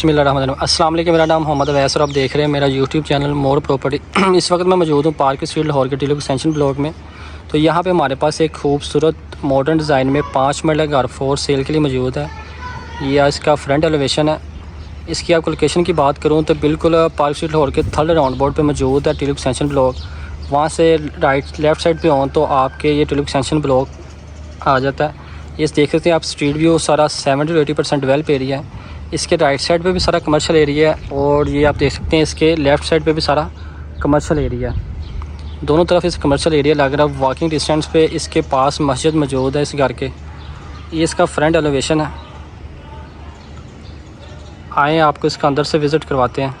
अस्सलाम वालेकुम, मेरा नाम मोहम्मद अवैस और आप देख रहे हैं मेरा यूट्यूब चैनल मोर प्रॉपर्टी। इस वक्त मैं मौजूद हूँ पार्क स्ट्रीट लाहौर के टीलो एक्सटेंशन ब्लॉक में। तो यहाँ पे हमारे पास एक खूबसूरत मॉडर्न डिज़ाइन में 5 मरला घर फोर सेल के लिए मौजूद है। यह इसका फ्रंट एलिवेशन है। इसकी आपको लोकेशन की बात करूँ तो बिल्कुल पार्क स्ट्रीट लाहौर के थर्ड राउंड बोर्ड पर मौजूद है टीलो एक्सटेंशन ब्लॉक। वहाँ से लेफ़्ट साइड पर हों तो आपके ये टीलो एक्सटेंशन ब्लॉक आ जाता है। ये देख सकते हैं आप, स्ट्रीट व्यू सारा 70 to 80% डेवलप एरिया है। इसके राइट साइड पे भी सारा कमर्शियल एरिया है और ये आप देख सकते हैं इसके लेफ़्ट साइड पे भी सारा कमर्शियल एरिया है। दोनों तरफ इस कमर्शियल एरिया लग रहा है। वॉकिंग डिस्टेंस पे इसके पास मस्जिद मौजूद है इस घर के। ये इसका फ्रंट एलिवेशन है। आए आपको इसका अंदर से विज़िट करवाते हैं।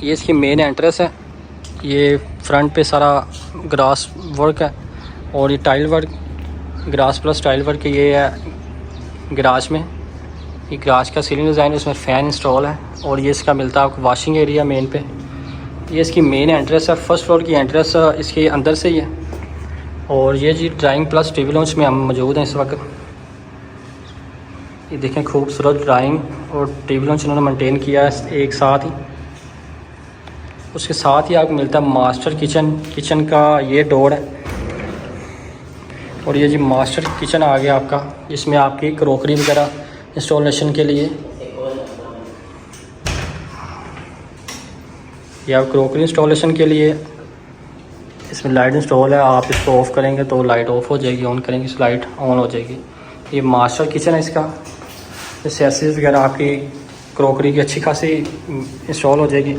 ये इसकी मेन एंट्रेंस है। ये फ्रंट पे सारा ग्रास वर्क है और ये tile work, grass plus tile work ये है गराज में। ये गराज का सीलिंग डिज़ाइन है, उसमें फ़ैन इंस्टॉल है और ये इसका मिलता है आपको वॉशिंग एरिया मेन पे। ये इसकी मेन एंट्रेंस है। फर्स्ट फ्लोर की एंट्रेंस इसके अंदर से ही है। और ये जी ड्राइंग प्लस टीवी लॉन्च में हम मौजूद हैं इस वक्त। ये देखें खूबसूरत ड्राइंग और टीवी लॉन्च इन्होंने मेंटेन किया है एक साथ ही। उसके साथ ही आपको मिलता है मास्टर किचन। किचन का ये डोर है और ये जी मास्टर किचन आ गया आपका, जिसमें आपकी क्रॉकरी वगैरह इंस्टॉलेशन के लिए या क्रॉकरी इंस्टॉलेशन के लिए इसमें लाइट इंस्टॉल है। आप इसको ऑफ़ करेंगे तो लाइट ऑफ़ हो जाएगी, ऑन करेंगे तो लाइट ऑन हो जाएगी। ये मास्टर किचन है। इसका एसेसरीज वगैरह आपकी क्रॉकरी की अच्छी खासी इंस्टॉल हो जाएगी।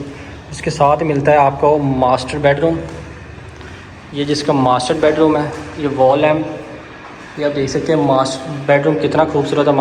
इसके साथ मिलता है आपको मास्टर बेडरूम। ये जिसका मास्टर बेडरूम है, ये वॉल लैम्प, ये आप देख सकते हैं मास्टर बेडरूम कितना खूबसूरत है।